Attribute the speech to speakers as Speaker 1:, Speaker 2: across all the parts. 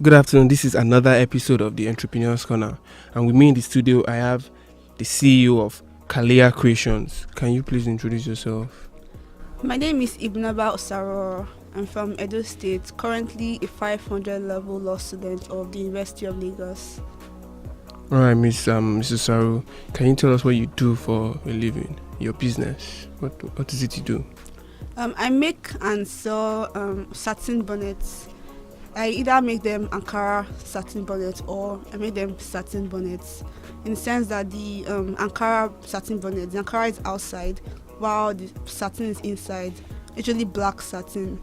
Speaker 1: Good afternoon. This is another episode of the Entrepreneur's Corner, and with me in the studio, I have the CEO of Calliar Creations. Can you please introduce yourself?
Speaker 2: My name is Ibnaba Osaro. I'm from Edo State, currently a 500 level law student of the University of Lagos.
Speaker 1: All right, Mrs. Saru, can you tell us what you do for a living? Your business. What is it you do?
Speaker 2: I make and sell satin bonnets. I either make them Ankara satin bonnets or I make them satin bonnets. In the sense that the Ankara satin bonnet, the Ankara is outside while the satin is inside, usually black satin.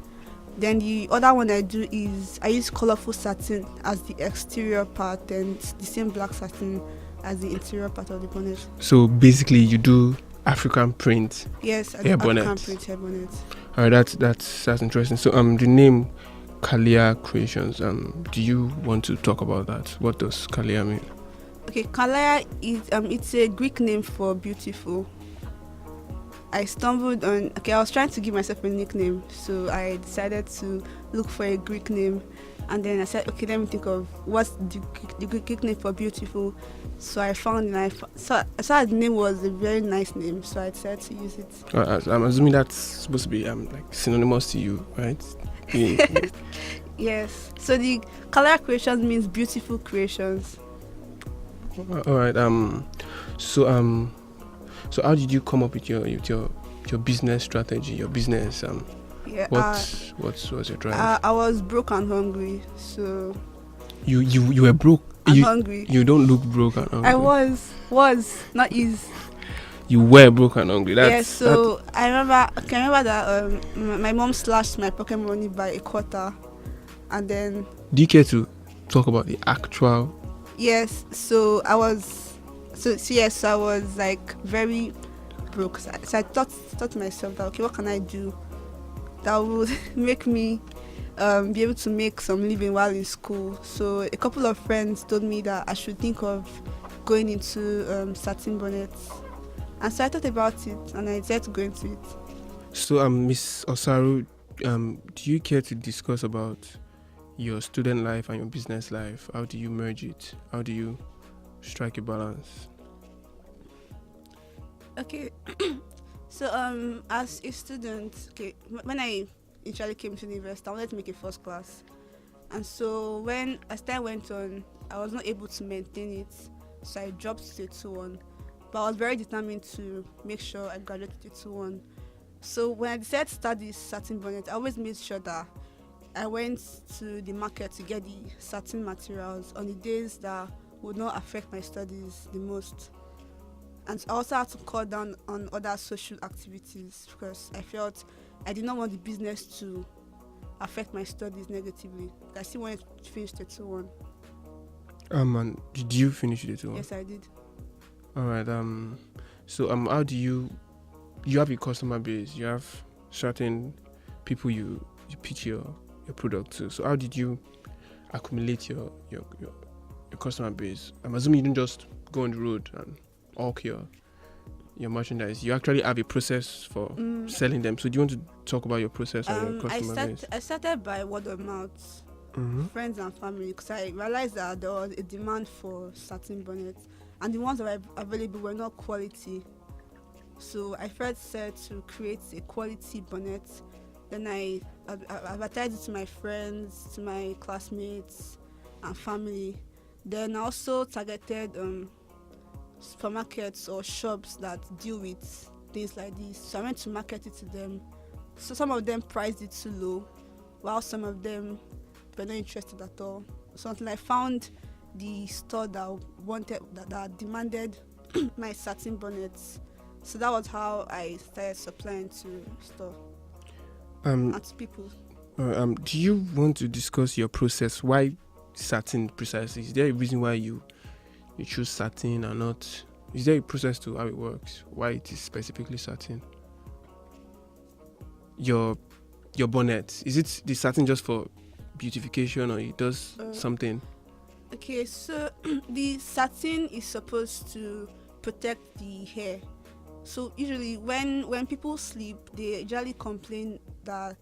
Speaker 2: Then the other one I do is I use colorful satin as the exterior part and the same black satin as the interior part of the bonnet.
Speaker 1: So basically, you do African print.
Speaker 2: Yes, I do
Speaker 1: Hair
Speaker 2: African
Speaker 1: bonnet.
Speaker 2: print hair bonnet.
Speaker 1: All right, that's interesting. So the name Calliar Creations. Do you want to talk about that? What does Calliar mean?
Speaker 2: Okay, Calliar is it's a Greek name for beautiful. I stumbled on I was trying to give myself a nickname, so I decided to look for a Greek name, and then I said, okay, let me think of what's the Greek name for beautiful. So I found I saw the name was a very nice name, so I decided to use it.
Speaker 1: I'm assuming that's supposed to be like synonymous to you, right?
Speaker 2: Yes. So the Calliar Creations means beautiful creations.
Speaker 1: All right. So how did you come up with your business strategy? Your business.
Speaker 2: Yeah.
Speaker 1: What was your drive?
Speaker 2: I was broke and hungry, so.
Speaker 1: You were broke.
Speaker 2: I'm hungry.
Speaker 1: You don't look broke and hungry.
Speaker 2: I was not is.
Speaker 1: You were broke and hungry.
Speaker 2: I remember that my mom slashed my pocket money by a quarter, and then.
Speaker 1: Do you care to talk about the actual?
Speaker 2: Yes. So I was. So I was like very broke. So I thought to myself that, okay, what can I do that would make me be able to make some living while in school. So a couple of friends told me that I should think of going into satin bonnets. And so I thought about it and I decided to go into it.
Speaker 1: So Miss Osaru, do you care to discuss about your student life and your business life? How do you merge it? How do you strike a balance?
Speaker 2: Okay. So as a student, when I initially came to university, I wanted to make a first class. And so as time went on, I was not able to maintain it. So I dropped to a 2-1. But I was very determined to make sure I graduated to 2-1. So when I decided to start this satin bonnet, I always made sure that I went to the market to get the satin materials on the days that would not affect my studies the most. And I also had to cut down on other social activities because I felt I did not want the business to affect my studies negatively. I still wanted to finish the 2-1.
Speaker 1: And did you finish the 2-1?
Speaker 2: Yes, I did.
Speaker 1: All right. So how do you have a customer base? You have certain people you pitch your product to. So how did you accumulate your customer base? I'm assuming you didn't just go on the road and hawk your merchandise. You actually have a process for selling them. So do you want to talk about your process and your customer base?
Speaker 2: I started by word of mouth, friends and family, because I realized that there was a demand for satin bonnets, and the ones that were available were not quality. So I first said to create a quality bonnet. Then I advertised it to my friends, to my classmates, and family. Then I also targeted supermarkets or shops that deal with things like this. So I went to market it to them. So some of them priced it too low, while some of them were not interested at all. So until I found the store that demanded my satin bonnets. So that was how I started supplying to store and to people.
Speaker 1: Do you want to discuss your process? Why satin precisely? Is there a reason why you choose satin or not? Is there a process to how it works? Why it is specifically satin? Your bonnet, is it the satin just for beautification or it does something?
Speaker 2: Okay, so the satin is supposed to protect the hair. So usually when people sleep, they usually complain that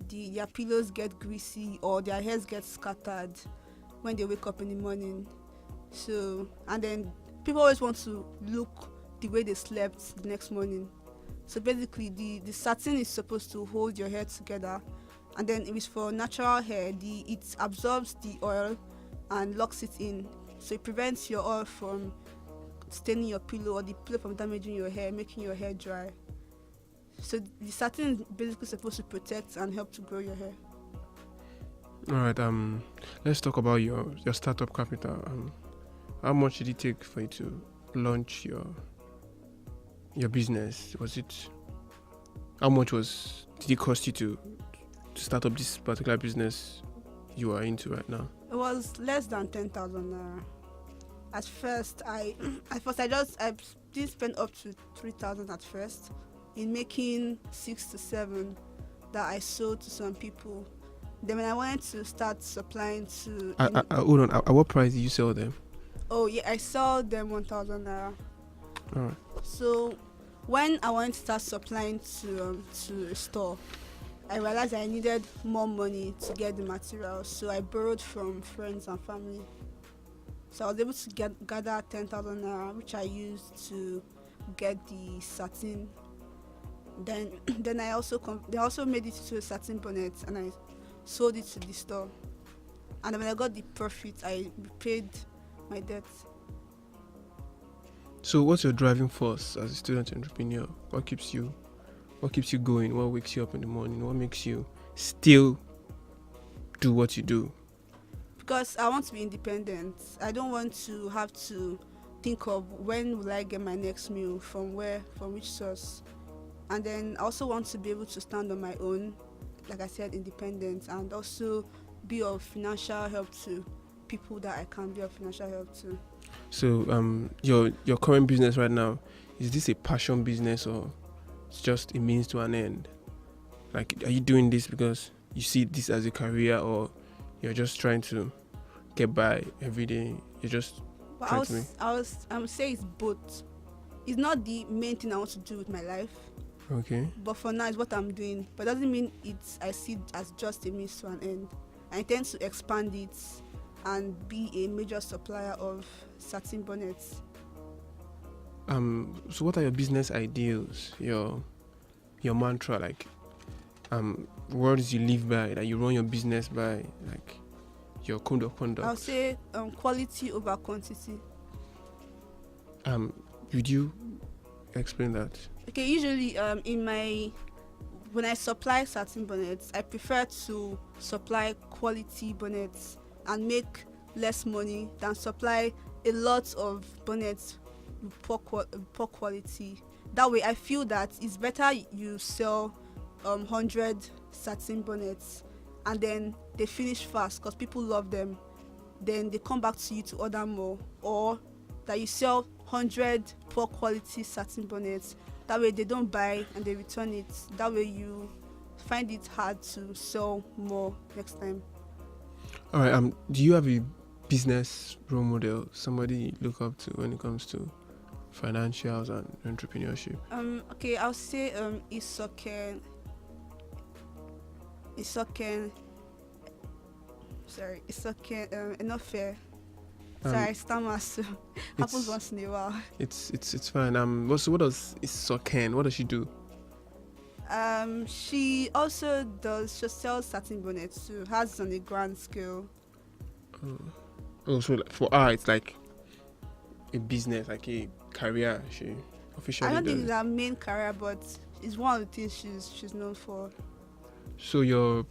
Speaker 2: their pillows get greasy or their hairs get scattered. when they wake up in the morning. So, and then people always want to look the way they slept the next morning. So basically, the satin is supposed to hold your hair together, and then if it's for natural hair, it absorbs the oil and locks it in. So it prevents your oil from staining your pillow or the pillow from damaging your hair, making your hair dry. So the satin is basically supposed to protect and help to grow your hair.
Speaker 1: All right. Let's talk about your startup capital. How much did it take for you to launch your business? How much did it cost you to start up this particular business you are into right now?
Speaker 2: It was less than 10,000 naira. At first, I did spend up to 3,000 at first in making 6 to 7 that I sold to some people. Then when I wanted to start supplying to...
Speaker 1: Hold on. At what price did you sell them?
Speaker 2: Oh yeah, I sold them 1,000 naira.
Speaker 1: All right.
Speaker 2: So when I wanted to start supplying to a store, I realized I needed more money to get the materials, so I borrowed from friends and family. So I was able to gather 10,000 naira, which I used to get the satin. Then they also made it to a satin bonnet, and I sold it to the store. And when I got the profit, I repaid my debt.
Speaker 1: So what's your driving force as a student entrepreneur? What keeps you going? What wakes you up in the morning? What makes you still do what you do?
Speaker 2: Because I want to be independent. I don't want to have to think of when will I get my next meal, from which source. And then I also want to be able to stand on my own, like I said, independent, and also be of financial help to people that I can be of financial help to.
Speaker 1: So your current business right now, is this a passion business or it's just a means to an end? Like, are you doing this because you see this as a career, or you're just trying to get by every day? You're just trying to make...
Speaker 2: I would say it's both. It's not the main thing I want to do with my life.
Speaker 1: Okay.
Speaker 2: But for now, it's what I'm doing. But it doesn't mean I see it as just a means to an end. I intend to expand it and be a major supplier of satin bonnets.
Speaker 1: So what are your business ideals? Your mantra, like words you live by, that you run your business by, like your code of conduct?
Speaker 2: I'll say quality over quantity.
Speaker 1: Would you explain that?
Speaker 2: Okay, usually when I supply satin bonnets, I prefer to supply quality bonnets and make less money than supply a lot of bonnets with poor quality. That way, I feel that it's better you sell 100 satin bonnets and then they finish fast because people love them. Then they come back to you to order more, or that you sell 100 poor quality satin bonnets. That way they don't buy and they return it. That way you find it hard to sell more next time.
Speaker 1: All right. Do you have a business role model, somebody you look up to when it comes to financials and entrepreneurship?
Speaker 2: Okay, I'll say Isoken. Enough fair. Sorry, stammer. So happens once in a while.
Speaker 1: It's fine. What does Isoken? What does she do?
Speaker 2: She sells satin bonnets too. Has on a grand scale.
Speaker 1: So for her, it's like a business, like a career. She officially.
Speaker 2: I don't think it's her main career, but it's one of the things she's known for.
Speaker 1: So your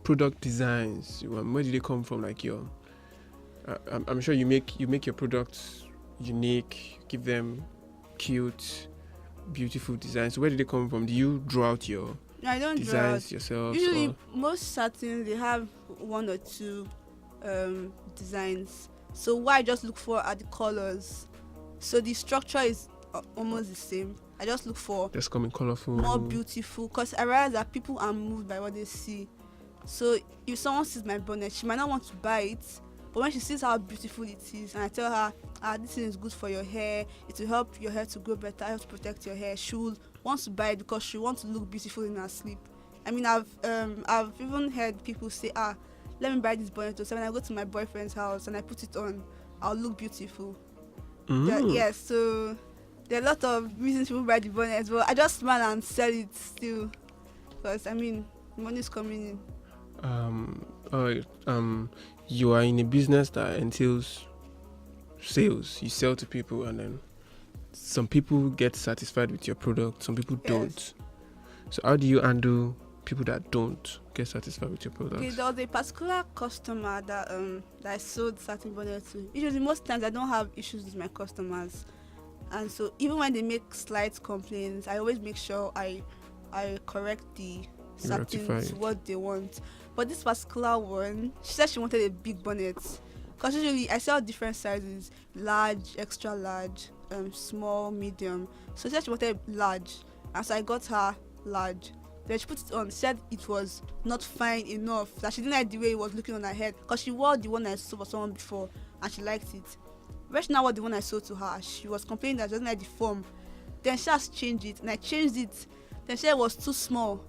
Speaker 1: product designs, where do they come from? Like I'm sure you make your products unique, give them cute, beautiful designs. So where do they come from? Do you draw out your designs yourself?
Speaker 2: Usually, most satins they have one or two designs. So what I just look for are the colors. So the structure is almost the same. I just look for
Speaker 1: just coming colorful,
Speaker 2: more beautiful, because I realize that people are moved by what they see. So if someone sees my bonnet, she might not want to buy it, but when she sees how beautiful it is, and I tell her, this thing is good for your hair, it will help your hair to grow better, help to protect your hair, she will want to buy it because she wants to look beautiful in her sleep. I mean, I've even heard people say, let me buy this bonnet. So when I go to my boyfriend's house and I put it on, I'll look beautiful. Yes, so there are a lot of reasons people buy the bonnet, but I just smile and sell it still, because I mean, money's coming in.
Speaker 1: All right. You are in a business that entails sales. You sell to people, and then some people get satisfied with your product. Some people don't. So how do you handle people that don't get satisfied with your product?
Speaker 2: Okay, there was a particular customer that I sold certain bonnet to. Usually, most times I don't have issues with my customers, and so even when they make slight complaints, I always make sure I correct the certain what they want. But this particular one, she said she wanted a big bonnet, because usually I sell different sizes: large, extra large, small, medium. So she said she wanted large, and so I got her large. Then she put it on, said it was not fine enough, that she didn't like the way it was looking on her head, because she wore the one I sold for someone before and she liked it. When she now wore the one I sold to her, she was complaining that she doesn't like the form. Then she has changed it, and I changed it. Then she said it was too small.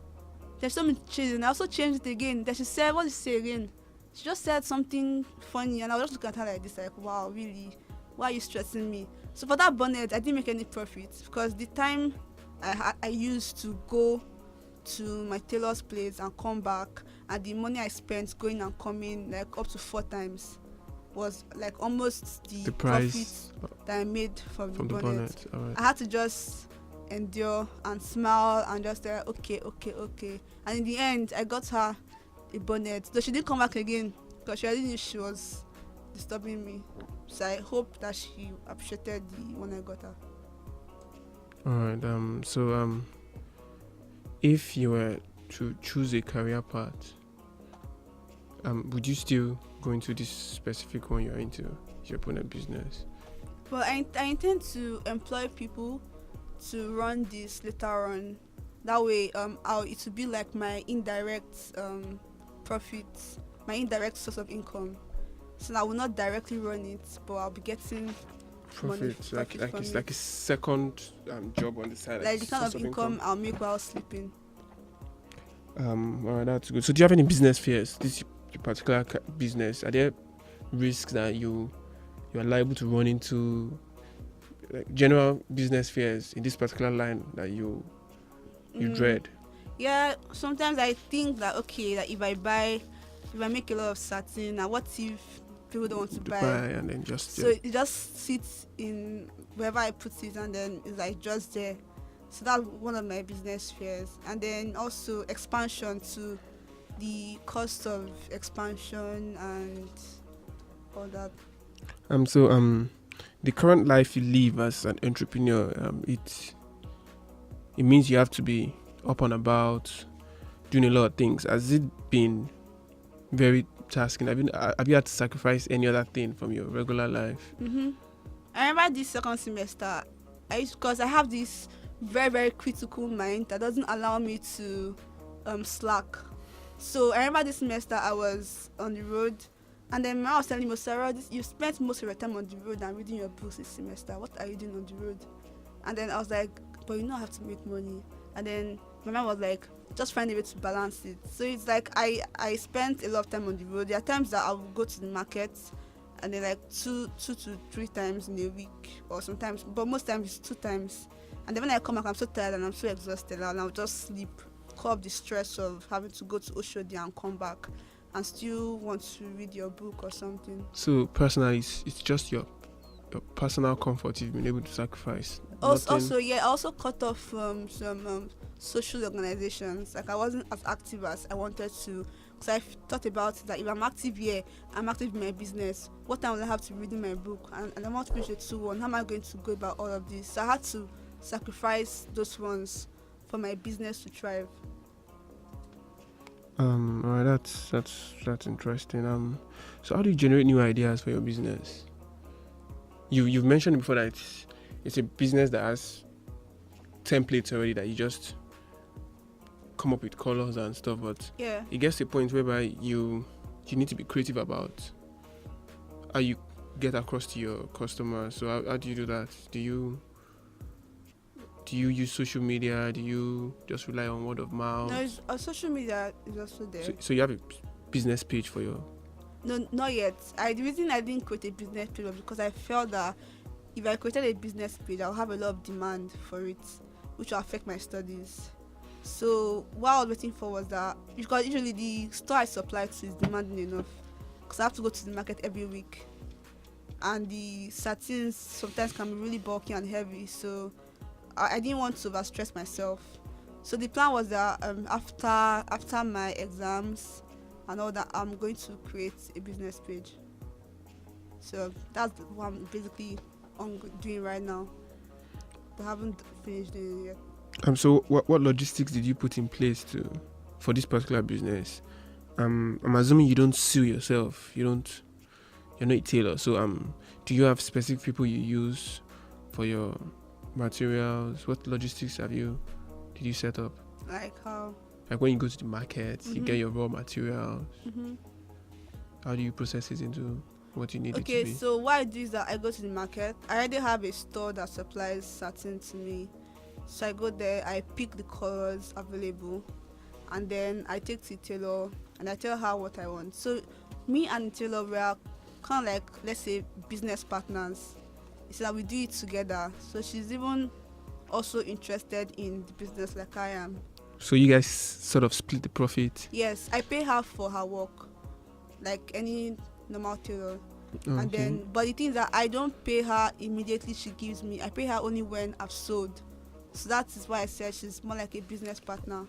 Speaker 2: Then she told me to change it, and I also changed it again. Then she said, what did she say again? She just said something funny, and I was just looking at her like this, like, wow, really? Why are you stressing me? So for that bonnet, I didn't make any profit, because the time I used to go to my tailor's place and come back, and the money I spent going and coming like up to 4 times was like almost the price that I made from the bonnet. Right. I had to just endure and smile and just say okay. And in the end, I got her a bonnet, though she didn't come back again, because she already knew she was disturbing me. So I hope that she appreciated the one I got her.
Speaker 1: Alright, so if you were to choose a career path, would you still go into this specific one you're into, your bonnet business?
Speaker 2: Well, I intend to employ people to run this later on. That way, it will be like my indirect profits, my indirect source of income. So I will not directly run it, but I'll be getting
Speaker 1: profits, like it's like a second job on the side,
Speaker 2: like the kind of income I'll make while sleeping.
Speaker 1: Alright, that's good. So do you have any business fears? This particular business, are there risks that you are liable to run into, like general business fears in this particular line that you dread?
Speaker 2: Yeah, sometimes I think that that if I make a lot of satin, now what if people don't want to buy,
Speaker 1: and then
Speaker 2: it just sits in wherever I put it, and then it's like just there. So that's one of my business fears. And then also expansion, to the cost of expansion and all that.
Speaker 1: The current life you live as an entrepreneur, it means you have to be up and about, doing a lot of things. Has it been very tasking? Have you had to sacrifice any other thing from your regular life?
Speaker 2: I remember this second semester, because I have this very, very critical mind that doesn't allow me to slack. So I remember this semester I was on the road, and then I was telling me, Sarah, you spent most of your time on the road and reading your books this semester. What are you doing on the road? And then I was like, but I have to make money. And then my mom was like, just find a way to balance it. So it's like I spent a lot of time on the road. There are times that I will go to the market, and then like two to 3 times in a week, or sometimes, but most times it's 2 times. And then when I come back, I'm so tired and I'm so exhausted, and I'll just sleep, call up the stress of having to go to Oshodi and come back and still want to read your book or something.
Speaker 1: So personally, it's just your personal comfort you've been able to sacrifice.
Speaker 2: I also cut off from some social organizations. Like I wasn't as active as I wanted to, because I thought about it, that if I'm active here, I'm active in my business, what time will I have to read in my book? And I want to finish a 2-1. How am I going to go about all of this? So I had to sacrifice those ones for my business to thrive.
Speaker 1: Alright, that's interesting. So how do you generate new ideas for your business? You've mentioned before that it's a business that has templates already, that you just come up with colors and stuff, but it gets to a point whereby you need to be creative about how you get across to your customers. So how do you do that? Do you use social media? Do you just rely on word of mouth?
Speaker 2: No, social media is also there.
Speaker 1: So you have business page for your?
Speaker 2: No, not yet. The reason I didn't create a business page was because I felt that if I created a business page, I'll have a lot of demand for it, which will affect my studies. So what I was waiting for was that, because usually the store I supply to is demanding enough, because I have to go to the market every week, and the satins sometimes can be really bulky and heavy. So I didn't want to overstress myself. So the plan was that after my exams and all that, I'm going to create a business page. So that's what I'm basically doing right now. But I haven't finished doing it yet.
Speaker 1: So what logistics did you put in place for this particular business? I'm assuming you don't sew yourself. You're not a tailor. So do you have specific people you use for your materials? What logistics did you set up?
Speaker 2: Like how?
Speaker 1: Like when you go to the market, you get your raw materials. How do you process it into what you need it to be?
Speaker 2: Okay, so what I do is that I go to the market. I already have a store that supplies satin to me. So I go there, I pick the colors available, and then I take to the tailor and I tell her what I want. So me and the tailor, we are kind of like, let's say, business partners. So that we do it together. So she's even also interested in the business like I am.
Speaker 1: So you guys sort of split the profit?
Speaker 2: Yes, I pay her for her work, like any normal tailor.
Speaker 1: Okay.
Speaker 2: And then, but the thing is that I don't pay her immediately she gives me. I pay her only when I've sold. So that is why I said she's more like a business partner.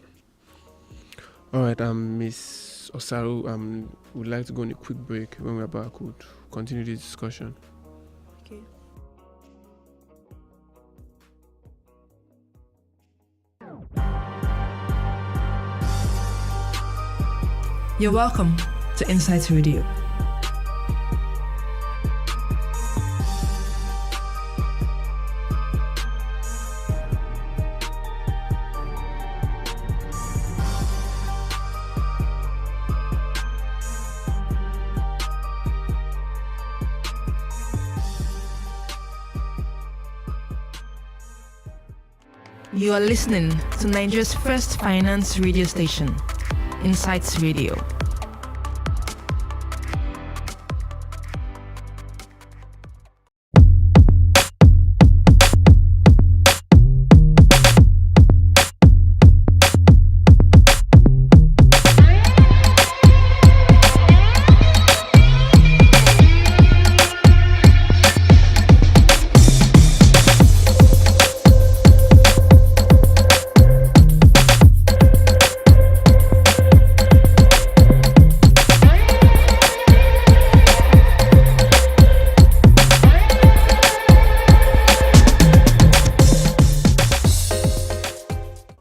Speaker 1: All right, Miss Osaru, would like to go on a quick break. When we're back, we'll continue this discussion.
Speaker 2: Okay.
Speaker 3: You're welcome to Insights Radio. You are listening to Nigeria's first finance radio station, Insights Radio.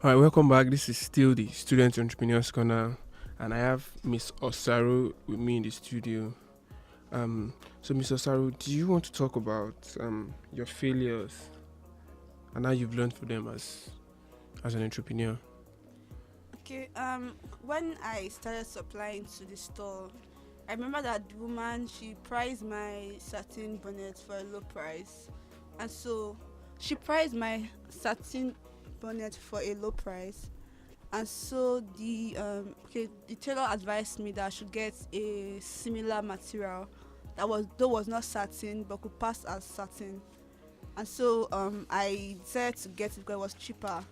Speaker 1: All right, welcome back. This is still the Student Entrepreneurs Corner, and I have Miss Osaru with me in the studio. So Miss Osaru, do you want to talk about your failures and how you've learned from them as an entrepreneur?
Speaker 2: Okay, when I started supplying to the store, I remember that the woman, she priced my satin bonnet for a low price. And so she priced my satin bonnet for a low price. And so the tailor advised me that I should get a similar material that was not satin but could pass as satin. And so I decided to get it because it was cheaper.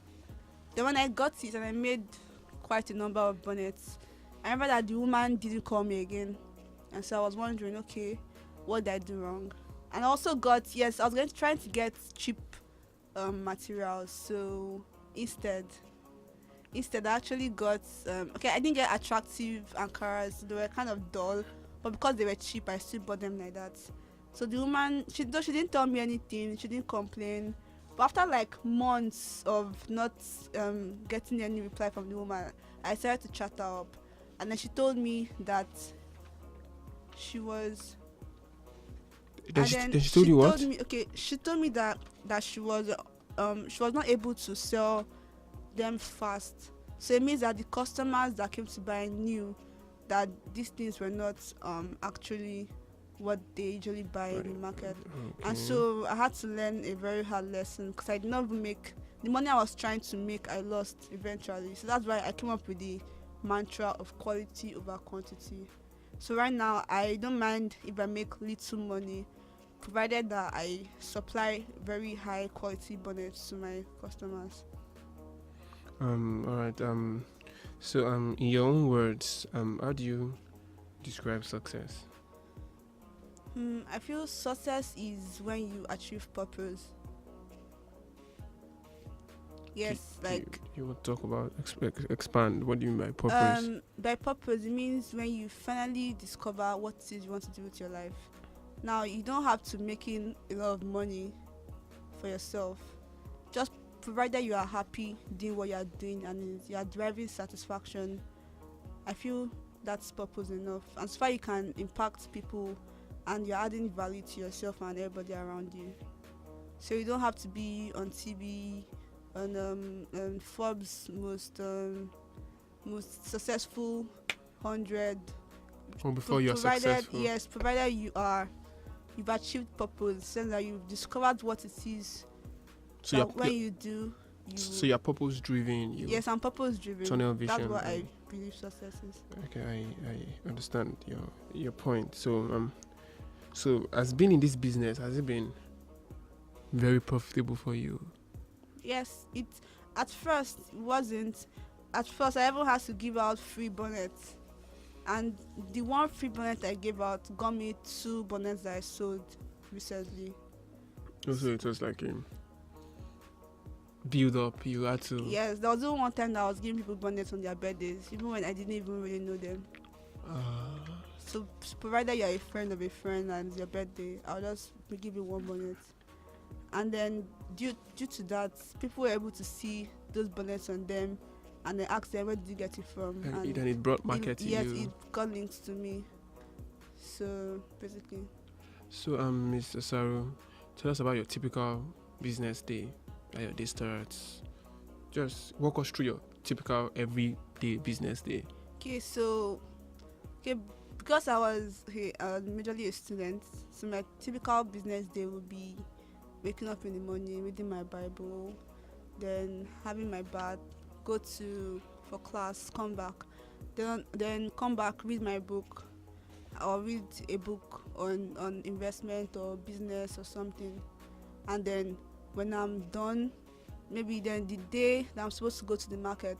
Speaker 2: Then when I got it and I made quite a number of bonnets, I remember that the woman didn't call me again. And so I was wondering, okay, what did I do wrong? And I also trying to get cheap materials. So instead I actually got I didn't get attractive Ankaras. They were kind of dull, but because they were cheap, I still bought them like that. So the woman, she didn't tell me anything, she didn't complain. But after like months of not getting any reply from the woman, I started to chat her up, and then she told me that she was.
Speaker 1: She told you what?
Speaker 2: She told me that she was not able to sell them fast. So it means that the customers that came to buy knew that these things were not actually what they usually buy in the market.
Speaker 1: Okay.
Speaker 2: And so I had to learn a very hard lesson because I did not even make the money I was trying to make. I lost eventually. So that's why I came up with the mantra of quality over quantity. So right now, I don't mind if I make little money, provided that I supply very high quality bonnets to my customers.
Speaker 1: All right. So in your own words, how do you describe success?
Speaker 2: I feel success is when you achieve purpose. Yes, like
Speaker 1: You will talk about expand. What do you mean by purpose?
Speaker 2: by purpose it means when you finally discover what it is you want to do with your life. Now you don't have to making a lot of money for yourself. Just provided you are happy doing what you are doing and you are deriving satisfaction, I feel that's purpose enough. And so far you can impact people and you're adding value to yourself and everybody around you. So you don't have to be on TV, on Forbes most successful 100.
Speaker 1: Or before you're successful?
Speaker 2: Yes, provided you've achieved purpose, saying that you've discovered what it is.
Speaker 1: So
Speaker 2: when you do,
Speaker 1: so you're purpose driven.
Speaker 2: Yes, I'm purpose driven.
Speaker 1: Tunnel vision.
Speaker 2: That's what I believe success is.
Speaker 1: Okay, I understand your point. So as being in this business, has it been very profitable for you?
Speaker 2: Yes, at first it wasn't. At first I ever had to give out free bonnets, and the one free bonnet I gave out got me 2 bonnets that I sold recently.
Speaker 1: Also, it was like a build up. You had to.
Speaker 2: Yes, there was even one time that I was giving people bonnets on their birthdays, even when I didn't even really know them. So provided you're a friend of a friend and it's your birthday, I'll just give you 1 bonnet. And then due to that, people were able to see those bonnets on them, and they asked them, where did you get it from?
Speaker 1: And then it brought market to
Speaker 2: yes,
Speaker 1: you.
Speaker 2: Yes, it got linked to me. So basically.
Speaker 1: So Mr. Saru, tell us about your typical business day. How your day starts. Just walk us through your typical everyday business day.
Speaker 2: Because I was majorly a student, so my typical business day would be waking up in the morning, reading my Bible, then having my bath, go for class, come back, then come back, read my book, or read a book on investment or business or something, and then when I'm done, maybe then the day that I'm supposed to go to the market,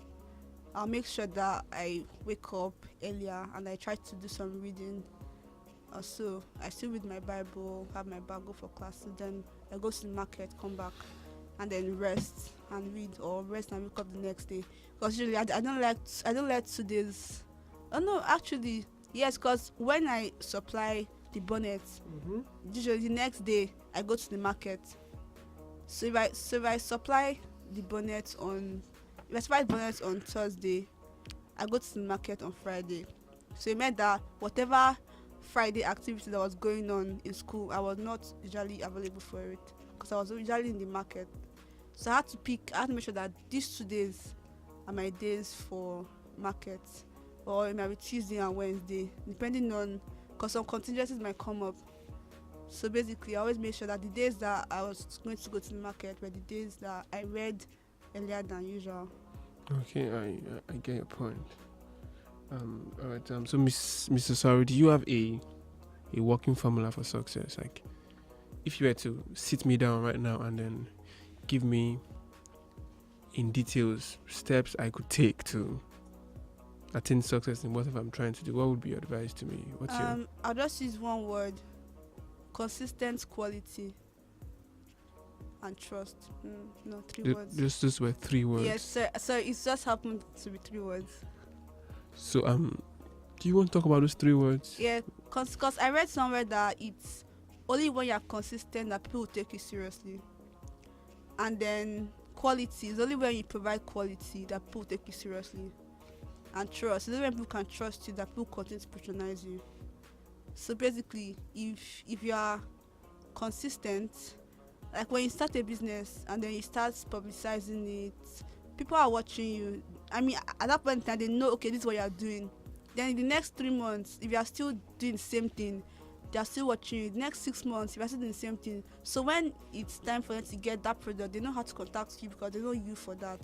Speaker 2: I'll make sure that I wake up earlier and I try to do some reading. Also, I still read my Bible, have my bag, go for classes, then I go to the market, come back, and then rest and read, or rest and wake up the next day. Because usually I don't like 2 days. Oh no, actually, yes, because when I supply the bonnets, usually the next day I go to the market. So if I supply the bonnets on Thursday, I go to the market on Friday. So it meant that whatever Friday activity that was going on in school, I was not usually available for it because I was usually in the market. So I had to make sure that these 2 days are my days for market, or it might be Tuesday and Wednesday, depending on, because some contingencies might come up. So basically, I always made sure that the days that I was going to go to the market were the days that I read earlier than usual.
Speaker 1: Okay, I get your point. All right. So Mr. Saru, do you have a working formula for success? Like, if you were to sit me down right now and then give me in details steps I could take to attain success in whatever I'm trying to do, what would be your advice to me?
Speaker 2: I'll just use one word: consistent quality and trust. No, 3 words.
Speaker 1: Those were 3 words.
Speaker 2: Yes, sir. So it just happened to be 3 words.
Speaker 1: So do you want to talk about those 3 words?
Speaker 2: Yeah, cause I read somewhere that it's only when you're consistent that people will take you seriously. And then quality is only when you provide quality that people take you seriously. And trust is only when people can trust you that people continue to patronize you. So basically, if you are consistent, like when you start a business and then you start publicizing it, people are watching you. I mean, at that point in time, they know, okay, this is what you are doing. Then in the next 3 months, if you are still doing the same thing, they are still watching you. The next 6 months, if you are still doing the same thing. So when it's time for them to get that product, they know how to contact you because they know you for that.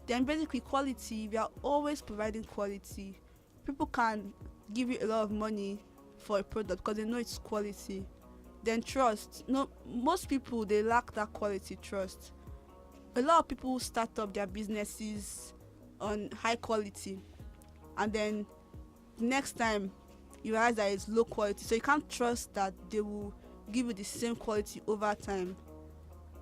Speaker 2: Then basically quality, we are always providing quality. People can give you a lot of money for a product because they know it's quality. Then trust. No, most people, they lack that quality trust. A lot of people start up their businesses on high quality, and then next time you realize that it's low quality, so you can't trust that they will give you the same quality over time.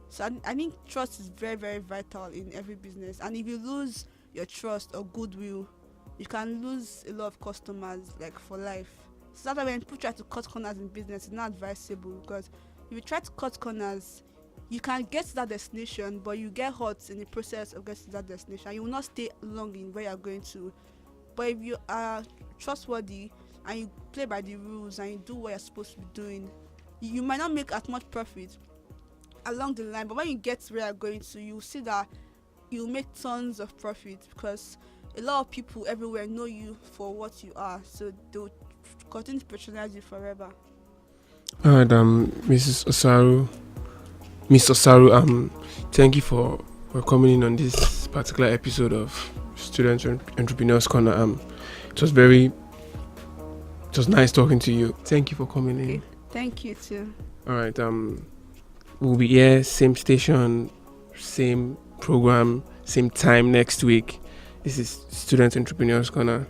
Speaker 2: So I think trust is very, very vital in every business. And if you lose your trust or goodwill, you can lose a lot of customers, like, for life. So that's why when people try to cut corners in business, it's not advisable, because if you try to cut corners, you can get to that destination, but you get hurt in the process of getting to that destination. You will not stay long in where you're going to. But if you are trustworthy and you play by the rules and you do what you're supposed to be doing, you might not make as much profit along the line, but when you get to where you're going to, you'll see that you'll make tons of profit, because a lot of people everywhere know you for what you are, so they'll continue to patronize you forever.
Speaker 1: All right, Miss Osaru, thank you for coming in on this particular episode of Student Entrepreneurs Corner. It was nice talking to you. Thank you for coming in.
Speaker 2: Thank you too.
Speaker 1: All right, we'll be here, same station, same program, same time next week. This is Student Entrepreneurs Corner.